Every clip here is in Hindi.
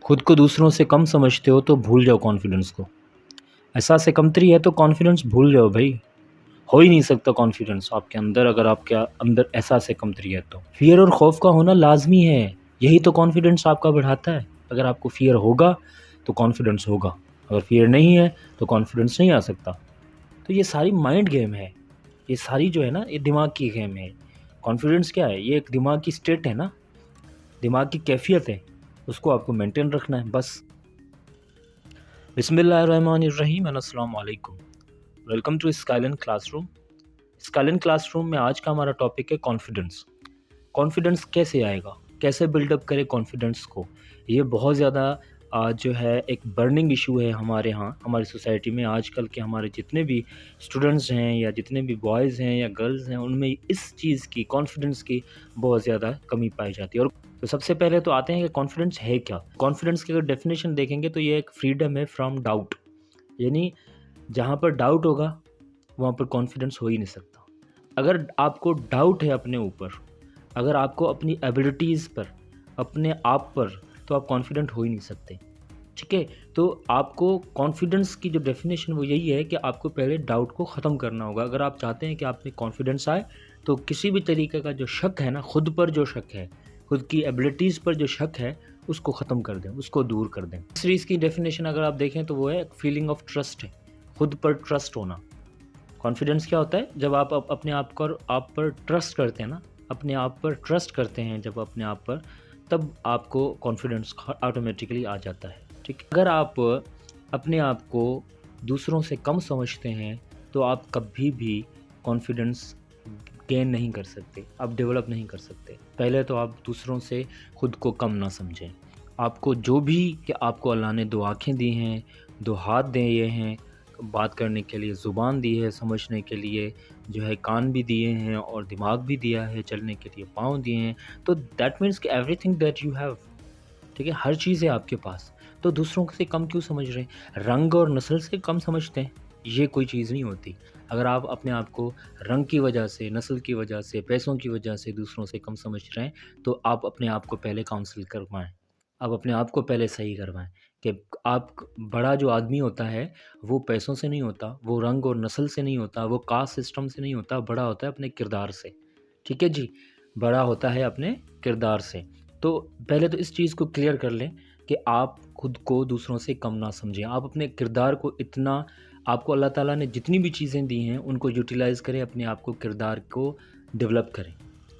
खुद को दूसरों से कम समझते हो तो भूल जाओ कॉन्फिडेंस को। एहसास कमतरी है तो कॉन्फिडेंस भूल जाओ भाई। हो ही नहीं सकता कॉन्फिडेंस आपके अंदर अगर आपके अंदर एहसास कमतरी है तो। फ़ियर और खौफ का होना लाज़मी है, यही तो कॉन्फिडेंस आपका बढ़ाता है। अगर आपको फ़ियर होगा तो कॉन्फिडेंस होगा, अगर फ़ियर नहीं है तो कॉन्फिडेंस नहीं आ सकता। तो ये सारी माइंड गेम है, ये सारी जो है ना ये दिमाग की गेम है। कॉन्फिडेंस क्या है? ये एक दिमाग की स्टेट है ना, दिमाग की कैफ़ियत है, उसको आपको मेंटेन रखना है बस। बिस्मिल्लाहिर्रहमानिर्रहीम एंड अस्सलाम वालेकुम। Welcome to Skylan classroom. Skylan classroom में आज का हमारा टॉपिक है कॉन्फिडेंस। कॉन्फिडेंस कैसे आएगा, कैसे बिल्डअप करें कॉन्फिडेंस को। ये बहुत ज़्यादा जो है एक बर्निंग इशू है हमारे यहाँ, हमारी सोसाइटी में। आजकल के हमारे जितने भी स्टूडेंट्स हैं या जितने भी बॉयज़ हैं या गर्ल्स हैं, उनमें इस चीज़ की, कॉन्फिडेंस की बहुत ज़्यादा कमी पाई जाती है। और तो सबसे पहले तो आते हैं कि कॉन्फिडेंस है क्या। कॉन्फिडेंस की अगर डेफिनेशन देखेंगे तो ये एक फ्रीडम है फ्रॉम डाउट, यानी जहाँ पर डाउट होगा वहाँ पर कॉन्फिडेंस हो ही नहीं सकता। अगर आपको डाउट है अपने ऊपर, अगर आपको अपनी एबिलिटीज़ पर, अपने आप पर, तो आप कॉन्फिडेंट हो ही नहीं सकते। ठीक है? तो आपको कॉन्फिडेंस की जो डेफिनेशन वो यही है कि आपको पहले डाउट को ख़त्म करना होगा। अगर आप चाहते हैं कि आप में कॉन्फिडेंस आए तो किसी भी तरीके का जो शक है ना, खुद पर जो शक है, खुद की एबिलिटीज़ पर जो शक है, उसको ख़त्म कर दें, उसको दूर कर दें। तीसरी इसकी डेफिनेशन अगर आप देखें तो वो है फीलिंग ऑफ ट्रस्ट है, खुद पर ट्रस्ट होना। कॉन्फिडेंस क्या होता है? जब आप अपने आप पर ट्रस्ट करते हैं ना, अपने आप पर ट्रस्ट करते हैं जब अपने आप पर, तब आपको कॉन्फिडेंस ऑटोमेटिकली आ जाता है। ठीक है? अगर आप अपने आप को दूसरों से कम समझते हैं तो आप कभी भी कॉन्फिडेंस गेन नहीं कर सकते, आप डेवलप नहीं कर सकते। पहले तो आप दूसरों से खुद को कम ना समझें। आपको जो भी, कि आपको अल्लाह ने 2 आँखें दी हैं, 2 हाथ दिए हैं, बात करने के लिए ज़ुबान दी है, समझने के लिए जो है कान भी दिए हैं और दिमाग भी दिया है, चलने के लिए पाँव दिए हैं। तो दैट मीन्स कि एवरीथिंग दैट यू हैव, ठीक है? हर चीज़ है आपके पास। तो दूसरों से कम क्यों समझ रहे हैं? रंग और नस्ल से कम समझते हैं, ये कोई चीज़ नहीं होती। अगर आप अपने आप को रंग की वजह से, नस्ल की वजह से, पैसों की वजह से दूसरों से कम समझ रहे हैं, तो आप अपने आप को पहले काउंसल करवाएँ। आप अपने आप को पहले सही करवाएँ कि आप, बड़ा जो आदमी होता है, वो पैसों से नहीं होता, वो रंग और नस्ल से नहीं होता, वो कास्ट सिस्टम से नहीं होता, बड़ा होता है अपने किरदार से। ठीक है जी? बड़ा होता है अपने किरदार से। तो पहले तो इस चीज़ को क्लियर कर लें कि आप खुद को दूसरों से कम ना समझें। आप अपने किरदार को इतना, आपको अल्लाह ताला ने जितनी भी चीज़ें दी हैं उनको यूटिलाइज़ करें, अपने आप को, किरदार को डेवलप करें।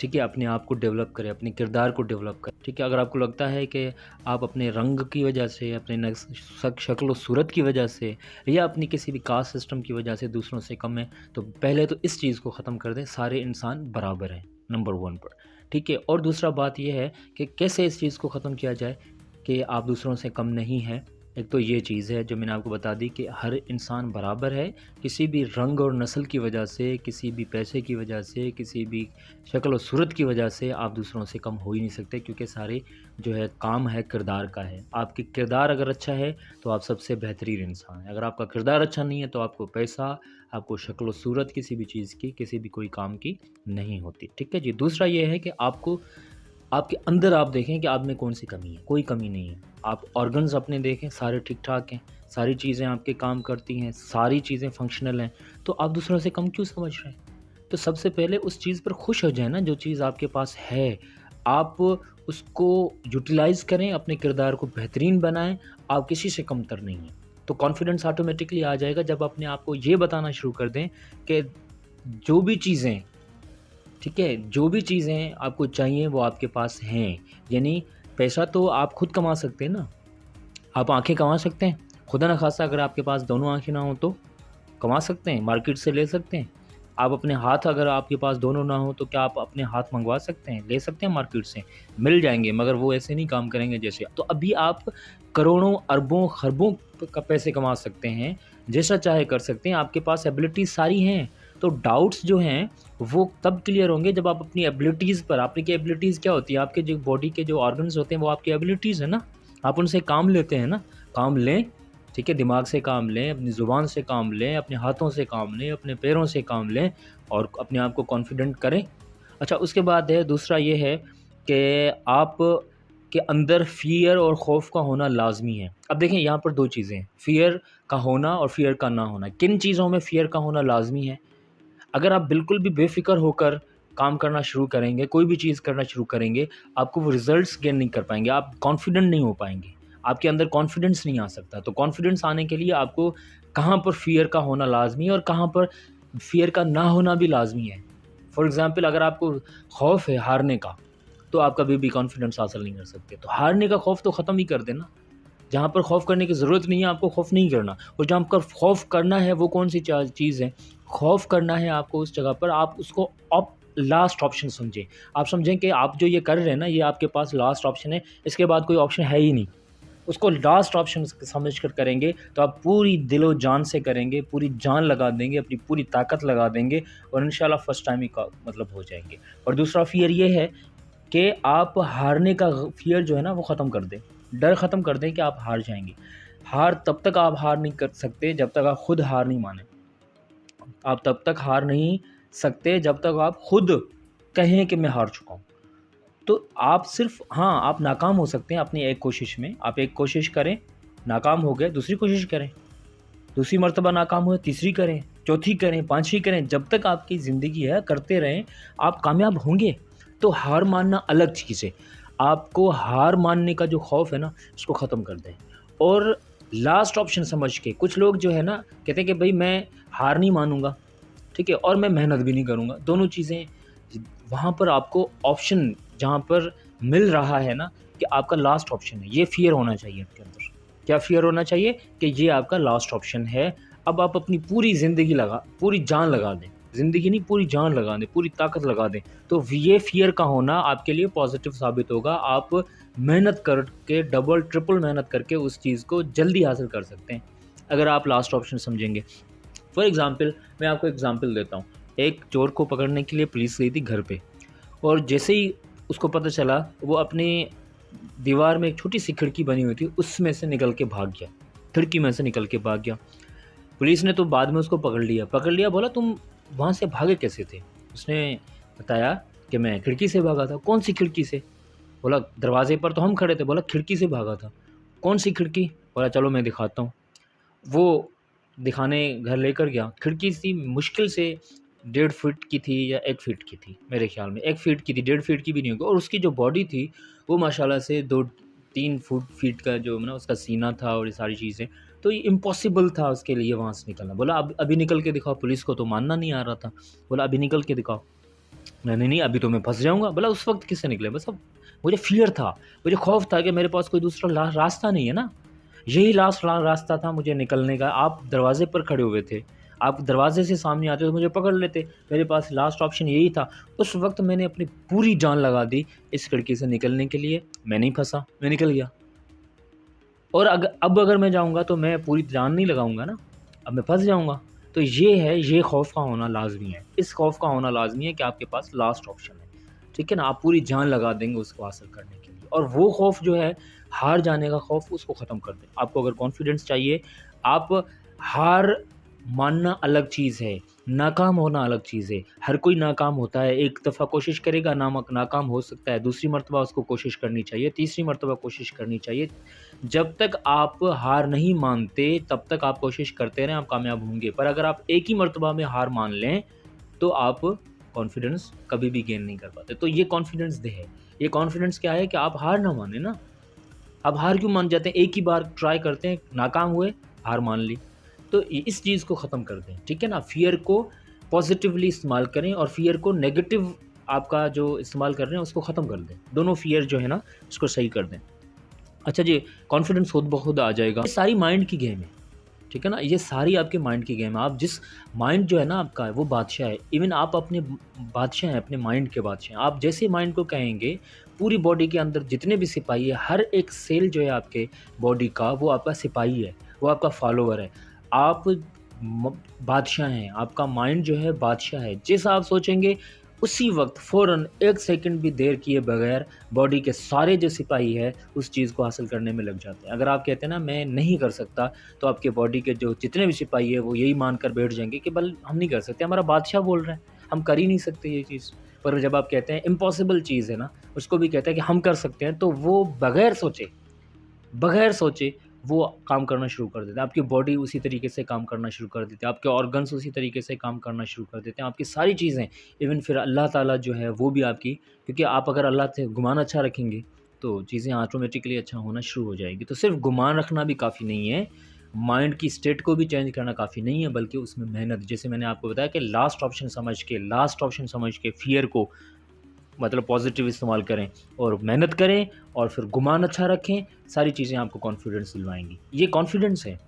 ठीक है? अपने आप को डेवलप करें, अपने किरदार को डेवलप करें। ठीक है? अगर आपको लगता है कि आप अपने रंग की वजह से, अपने शक्ल और सूरत की वजह से या अपनी किसी भी कास्ट सिस्टम की वजह से दूसरों से कम है, तो पहले तो इस चीज़ को ख़त्म कर दें, सारे इंसान बराबर हैं, नंबर 1 पर। ठीक है? और दूसरा बात ये है कि कैसे इस चीज़ को ख़त्म किया जाए कि आप दूसरों से कम नहीं हैं। एक तो ये चीज़ है जो मैंने आपको बता दी कि हर इंसान बराबर है। किसी भी रंग और नस्ल की वजह से, किसी भी पैसे की वजह से, किसी भी शक्ल और सूरत की वजह से आप दूसरों से कम हो ही नहीं सकते, क्योंकि सारे जो है काम है किरदार का है। आपकी किरदार अगर अच्छा है तो आप सबसे बेहतरीन इंसान हैं। अगर आपका किरदार अच्छा नहीं है तो आपको पैसा, आपको शक्ल और सूरत किसी भी चीज़ की, किसी भी कोई काम की नहीं होती। ठीक है जी? दूसरा ये है कि आपको, आपके अंदर आप देखें कि आप में कौन-सी कमी है। कोई कमी नहीं है। आप ऑर्गन्स अपने देखें, सारे ठीक-ठाक हैं, सारी चीज़ें आपके काम करती हैं, सारी चीज़ें फंक्शनल हैं, तो आप दूसरों से कम क्यों समझ रहे हैं? तो सबसे पहले उस चीज़ पर खुश हो जाएँ ना, जो चीज़ आपके पास है। आप उसको यूटिलाइज़ करें, अपने किरदार को बेहतरीन बनाएँ, आप किसी से कमतर नहीं हैं। तो कॉन्फिडेंस ऑटोमेटिकली आ जाएगा जब अपने आप को ये बताना शुरू कर दें कि जो भी चीज़ें, ठीक है? जो भी चीज़ें आपको चाहिए वो आपके पास हैं। यानी पैसा तो आप खुद कमा सकते हैं ना, आप आँखें कमा सकते हैं। खुदा ना ख़ास्ता अगर आपके पास दोनों आँखें ना हों तो कमा सकते हैं, मार्केट से ले सकते हैं। आप अपने हाथ, अगर आपके पास दोनों ना हो तो क्या आप अपने हाथ मँगवा सकते हैं? ले सकते हैं मार्केट से, मिल जाएँगे, मगर वो ऐसे नहीं काम करेंगे जैसे। तो अभी आप करोड़ों, अरबों, खरबों का पैसे कमा सकते हैं, जैसा चाहे कर सकते हैं, आपके पास एबिलिटीज़ सारी हैं। तो डाउट्स जो हैं वो तब क्लियर होंगे जब आप अपनी एबिलिटीज़ पर, आपकी एबिलिटीज़ क्या होती है? आपके जो बॉडी के जो ऑर्गन्स होते हैं वो आपकी एबिलिटीज़ है ना, आप उनसे काम लेते हैं ना, काम लें। ठीक है? दिमाग से काम लें, अपनी ज़ुबान से काम लें, अपने हाथों से काम लें, अपने पैरों से काम लें और अपने आप को कॉन्फिडेंट करें। अच्छा, उसके बाद है दूसरा ये है कि आप के अंदर फ़ियर और खौफ का होना लाज़मी है। अब देखें यहाँ पर 2 चीज़ें हैं, फ़ियर का होना और फ़ियर का ना होना। किन चीज़ों में फ़ियर का होना लाज़मी है? अगर आप बिल्कुल भी बेफ़िक्र होकर काम करना शुरू करेंगे, कोई भी चीज़ करना शुरू करेंगे, आपको वो रिज़ल्ट्स गेन नहीं कर पाएँगे, आप कॉन्फिडेंट नहीं हो पाएँगे, आपके अंदर कॉन्फिडेंस नहीं आ सकता। तो कॉन्फिडेंस आने के लिए आपको कहाँ पर फ़ियर का होना लाज़मी है और कहाँ पर फ़ियर का ना होना भी लाज़मी है। फॉर एग्ज़ाम्पल अगर आपको खौफ़ है हारने का, तो आप कभी भी कॉन्फिडेंस हासिल नहीं कर सकते। तो हारने का खौफ़ तो ख़त्म ही कर देना। जहाँ पर खौफ़ करने की ज़रूरत नहीं है, आपको खौफ़ नहीं करना। और जहाँ पर खौफ़ करना है, वो कौन-सी चीज़ है? खौफ़ करना है आपको उस जगह पर, आप उसको लास्ट ऑप्शन समझें। आप समझें कि आप जो ये कर रहे हैं ना, ये आपके पास लास्ट ऑप्शन है, इसके बाद कोई ऑप्शन है ही नहीं। उसको लास्ट ऑप्शन समझ कर करेंगे, तो आप पूरी दिलो-जान से करेंगे, पूरी जान लगा देंगे, अपनी पूरी ताकत लगा देंगे और इंशाल्लाह फर्स्ट टाइम ही का मतलब हो जाएँगे। और दूसरा फ़ियर ये है कि आप हारने का फ़ियर जो है ना, वो ख़त्म कर दें। डर ख़त्म कर दें कि आप हार जाएँगे। तब तक आप हार नहीं कर सकते जब तक आप खुद हार नहीं मानें। आप तब तक हार नहीं सकते जब तक आप खुद कहें कि मैं हार चुका हूँ। तो आप सिर्फ़ हाँ, आप नाकाम हो सकते हैं अपनी एक कोशिश में। आप एक कोशिश करें, नाकाम हो गए, दूसरी कोशिश करें। दूसरी मर्तबा नाकाम हुए, तीसरी करें, चौथी करें, पाँचवीं करें। जब तक आपकी ज़िंदगी है, करते रहें, आप कामयाब होंगे। तो हार मानना अलग चीज़ है। आपको हार मानने का जो खौफ़ है ना, उसको ख़त्म कर दें। और लास्ट ऑप्शन समझ के कुछ लोग जो है ना, कहते हैं कि भई मैं हार नहीं मानूँगा, ठीक है? और मैं मेहनत भी नहीं करूँगा। दोनों चीज़ें वहाँ पर आपको ऑप्शन जहाँ पर मिल रहा है ना, कि आपका लास्ट ऑप्शन है, ये फ़ियर होना चाहिए आपके अंदर। क्या फ़ियर होना चाहिए? कि ये आपका लास्ट ऑप्शन है। अब आप अपनी पूरी जान लगा दें। ज़िंदगी नहीं, पूरी जान लगा दें, पूरी ताकत लगा दें। तो ये फ़ियर का होना आपके लिए पॉज़िटिव साबित होगा। आप मेहनत करके डबल, ट्रिपल मेहनत करके उस चीज़ को जल्दी हासिल कर सकते हैं, अगर आप लास्ट ऑप्शन समझेंगे। फॉर एग्ज़ाम्पल मैं आपको एग्ज़ाम्पल देता हूँ। एक चोर को पकड़ने के लिए पुलिस गई थी घर पे, और जैसे ही उसको पता चला, वो अपनी दीवार में एक छोटी-सी खिड़की बनी हुई थी, उसमें से निकल के भाग गया। खिड़की में से निकल के भाग गया। पुलिस ने तो बाद में उसको पकड़ लिया, बोला तुम वहाँ से भागे कैसे थे? उसने बताया कि मैं खिड़की से भागा था। कौन-सी खिड़की से? बोला दरवाज़े पर तो हम खड़े थे। बोला खिड़की से भागा था। कौन-सी खिड़की? बोला चलो मैं दिखाता हूँ। वो दिखाने घर लेकर गया। खिड़की सी मुश्किल से 1.5 फीट की थी या 1 फीट की थी मेरे ख़्याल में। 1 फीट की थी, 1.5 फीट की भी नहीं होगी। और उसकी जो बॉडी थी, वो माशाल्लाह से 2-3 फीट का जो ना उसका सीना था और ये सारी चीज़ें। तो ये इम्पॉसिबल था उसके लिए वहाँ से निकलना। बोला अब अभी निकल के दिखाओ। पुलिस को तो मानना नहीं आ रहा था। बोला अभी निकल के दिखाओ। मैंने नहीं, अभी तो मैं फँस जाऊँगा। बोला उस वक़्त किससे निकले? बस अब मुझे फ़ियर था, मुझे खौफ़ था कि मेरे पास कोई दूसरा रास्ता नहीं है ना। यही लास्ट रास्ता था मुझे निकलने का। आप दरवाज़े पर खड़े हुए थे, आप दरवाज़े से सामने आते तो मुझे पकड़ लेते। मेरे पास लास्ट ऑप्शन यही था। उस वक़्त मैंने अपनी पूरी जान लगा दी इस खिड़की से निकलने के लिए। मैं नहीं फँसा, मैं निकल गया। और अब अगर मैं जाऊँगा तो मैं पूरी जान नहीं लगाऊँगा ना, अब मैं फँस जाऊँगा। तो ये खौफ़ का होना लाज़मी है। इस खौफ़ का होना लाज़मी है कि आपके पास लास्ट ऑप्शन है, ठीक है ना? आप पूरी जान लगा देंगे उसको हासिल करने के लिए। और वो खौफ़ जो है, हार जाने का खौफ़, उसको ख़त्म कर दें। आपको अगर कॉन्फिडेंस चाहिए, आप हार मानना अलग चीज़ है, नाकाम होना अलग चीज़ है। हर कोई नाकाम होता है, एक दफ़ा कोशिश करेगा, नाकाम हो सकता है, दूसरी मर्तबा उसको कोशिश करनी चाहिए, तीसरी मर्तबा कोशिश करनी चाहिए। जब तक आप हार नहीं मानते, तब तक आप कोशिश करते रहें, आप कामयाब होंगे। पर अगर आप एक ही मर्तबा में हार मान लें, तो आप कॉन्फिडेंस कभी भी गेन नहीं कर पाते। तो ये कॉन्फिडेंस है। ये कॉन्फिडेंस क्या है कि आप हार ना मानें ना। आप हार क्यों मान जाते हैं? एक ही बार ट्राई करते हैं, नाकाम हुए, हार मान ली। तो इस चीज़ को ख़त्म कर दें, ठीक है ना? फ़ियर को पॉज़िटिवली इस्तेमाल करें और फ़ियर को नेगेटिव आपका जो इस्तेमाल कर रहे हैं, उसको ख़त्म कर दें। दोनों फ़ियर जो है ना, उसको सही कर दें। अच्छा जी, कॉन्फिडेंस खुद ब खुद आ जाएगा। ये सारी माइंड की गेम है, ठीक है ना? ये सारी आपके माइंड की गेम है। आप जिस माइंड जो है ना आपका, वो बादशाह है। इवन आप अपने बादशाह हैं, अपने माइंड के बादशाह हैं। आप जैसे माइंड को कहेंगे, पूरी बॉडी के अंदर जितने भी सिपाही हैं, हर एक सेल जो है आपके बॉडी का, वो आपका सिपाही है, वो आपका फॉलोवर है। आप बादशाह हैं, आपका माइंड जो है बादशाह है। जैसा आप सोचेंगे, उसी वक्त फ़ौरन 1 सेकंड भी देर किए बगैर बॉडी के सारे जो सिपाही है, उस चीज़ को हासिल करने में लग जाते हैं। अगर आप कहते हैं ना मैं नहीं कर सकता, तो आपके बॉडी के जो जितने भी सिपाही है, वो यही मानकर बैठ जाएँगे कि बल हम नहीं कर सकते, हमारा बादशाह बोल रहा है, हम कर ही नहीं सकते ये चीज़। पर जब आप कहते हैं इम्पॉसिबल चीज़ है ना, उसको भी कहते हैं कि हम कर सकते हैं, तो वो बगैर सोचे वो काम करना शुरू कर देते हैं। आपकी बॉडी उसी तरीके से काम करना शुरू कर देती है, आपके ऑर्गन्स उसी तरीके से काम करना शुरू कर देते हैं, आपकी सारी चीज़ें, इवन फिर अल्लाह ताला जो है वो भी आपकी, क्योंकि आप अगर अल्लाह से गुमान अच्छा रखेंगे तो चीज़ें ऑटोमेटिकली अच्छा होना शुरू हो जाएगी। तो सिर्फ गुमान रखना भी काफ़ी नहीं है, माइंड की स्टेट को भी चेंज करना काफ़ी नहीं है, बल्कि उसमें मेहनत, जैसे मैंने आपको बताया कि लास्ट ऑप्शन समझ के फ़ियर को मतलब पॉजिटिव इस्तेमाल करें और मेहनत करें और फिर गुमान अच्छा रखें, सारी चीज़ें आपको कॉन्फिडेंस दिलवाएँगी। ये कॉन्फिडेंस है,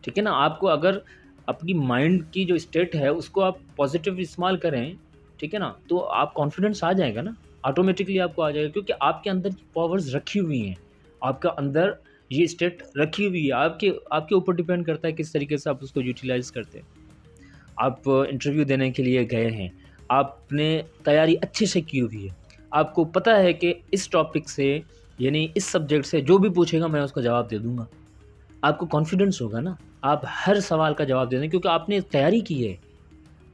ठीक है ना? आपको अगर अपनी माइंड की जो स्टेट है उसको आप पॉजिटिव इस्तेमाल करें, ठीक है ना? तो आप कॉन्फिडेंस आ जाएगा ना, ऑटोमेटिकली आपको आ जाएगा, क्योंकि आपके अंदर पावर्स रखी हुई हैं, आपका अंदर ये स्टेट रखी हुई है, आपके आपके ऊपर डिपेंड करता है किस तरीके से आप उसको यूटिलाइज़ करते हैं। आप इंटरव्यू देने के लिए गए हैं, आपने तैयारी अच्छे से की हुई है, आपको पता है कि इस टॉपिक से, यानी इस सब्जेक्ट से जो भी पूछेगा मैं उसका जवाब दे दूँगा। आपको कॉन्फिडेंस होगा ना, आप हर सवाल का जवाब दे दें, क्योंकि आपने तैयारी की है।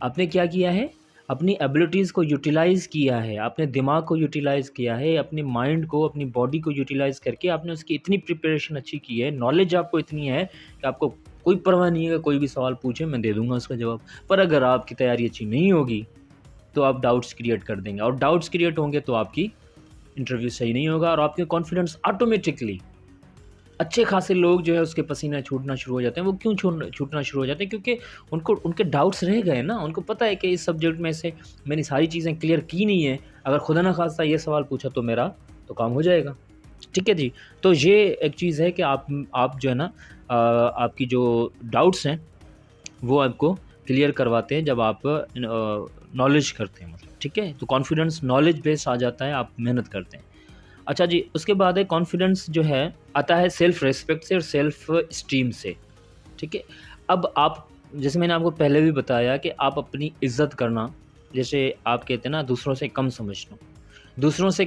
आपने क्या किया है? अपनी एबिलिटीज़ को यूटिलाइज़ किया है, अपने दिमाग को यूटिलाइज़ किया है, अपने माइंड को, अपनी बॉडी को यूटिलाइज़ करके आपने उसकी इतनी प्रिपरेशन अच्छी की है, नॉलेज आपको इतनी है कि आपको कोई परवाह नहीं है कि कोई भी सवाल पूछे मैं दे दूँगा उसका जवाब। पर अगर आपकी तैयारी अच्छी नहीं होगी, तो आप डाउट्स क्रिएट कर देंगे, और डाउट्स क्रिएट होंगे तो आपकी इंटरव्यू सही नहीं होगा और आपके कॉन्फिडेंस ऑटोमेटिकली, अच्छे खासे लोग जो है उसके पसीने छूटना शुरू हो जाते हैं। वो क्यों छूटना शुरू हो जाते हैं? क्योंकि उनको उनके डाउट्स रह गए ना, उनको पता है कि इस सब्जेक्ट में से मैंने सारी चीज़ें क्लियर की नहीं है, अगर खुदा ना खास्ता ये सवाल पूछा तो मेरा तो काम हो जाएगा। ठीक है जी। तो ये एक चीज़ है कि आप जो है ना आपकी जो डाउट्स हैं वो आपको क्लियर करवाते हैं जब आप नॉलेज करते हैं, मतलब ठीक है। तो कॉन्फिडेंस नॉलेज बेस्ड आ जाता है, आप मेहनत करते हैं। अच्छा जी, उसके बाद है कॉन्फिडेंस जो है आता है सेल्फ रिस्पेक्ट से और सेल्फ स्टीम से, ठीक है। अब आप, जैसे मैंने आपको पहले भी बताया कि आप अपनी इज़्ज़त करना, जैसे आप कहते हैं ना दूसरों से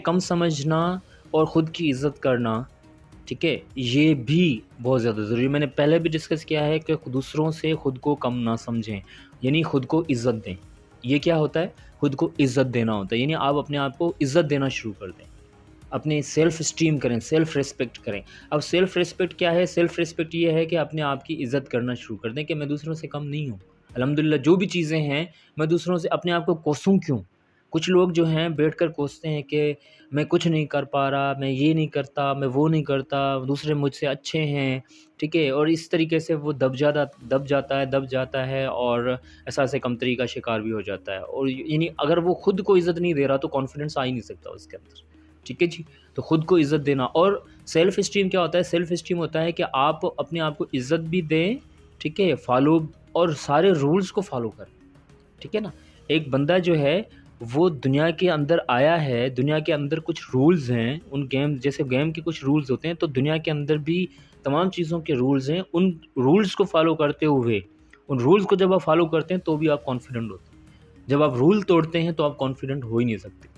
कम समझना और ख़ुद की इज़्ज़त करना, ठीक है, ये भी बहुत ज़्यादा ज़रूरी है। मैंने पहले भी डिस्कस किया है कि दूसरों से ख़ुद को कम ना समझें, यानी ख़ुद को इज़्ज़त दें। ये क्या होता है? ख़ुद को इज़्ज़त देना होता है, यानी आप अपने आप को इज़्ज़त देना शुरू कर दें, अपनी सेल्फ स्टीम करें, सेल्फ रिस्पेक्ट करें। अब सेल्फ रिस्पेक्ट क्या है? सेल्फ रिस्पेक्ट ये है कि अपने आप की इज़्ज़त करना शुरू कर दें कि मैं दूसरों से कम नहीं हूँ। अल्हम्दुलिल्लाह जो भी चीज़ें हैं, मैं दूसरों से अपने आप को कोसूँ क्यों? कुछ लोग जो हैं बैठकर कोसते हैं कि मैं कुछ नहीं कर पा रहा, मैं ये नहीं करता, मैं वो नहीं करता, दूसरे मुझसे अच्छे हैं, ठीक है? और इस तरीके से वो दब जाता है और एहसास कमतरी का शिकार भी हो जाता है। और यानी अगर वो खुद को इज़्ज़त नहीं दे रहा तो कॉन्फिडेंस आ ही नहीं सकता उसके अंदर। ठीक है जी। तो खुद को इज़्ज़त देना, और सेल्फ एस्टीम क्या होता है? सेल्फ एस्टीम होता है कि आप अपने आप को इज़्ज़त भी दें, ठीक है? फॉलो, और सारे रूल्स को फॉलो करें, ठीक है ना? एक बंदा जो है वो दुनिया के अंदर आया है, दुनिया के अंदर कुछ रूल्स हैं, उन गेम जैसे गेम के कुछ रूल्स होते हैं, तो दुनिया के अंदर भी तमाम चीज़ों के रूल्स हैं। उन रूल्स को फॉलो करते हुए, उन रूल्स को जब आप फॉलो करते हैं तो भी आप कॉन्फिडेंट होते हैं। जब आप रूल तोड़ते हैं तो आप कॉन्फिडेंट हो ही नहीं सकते।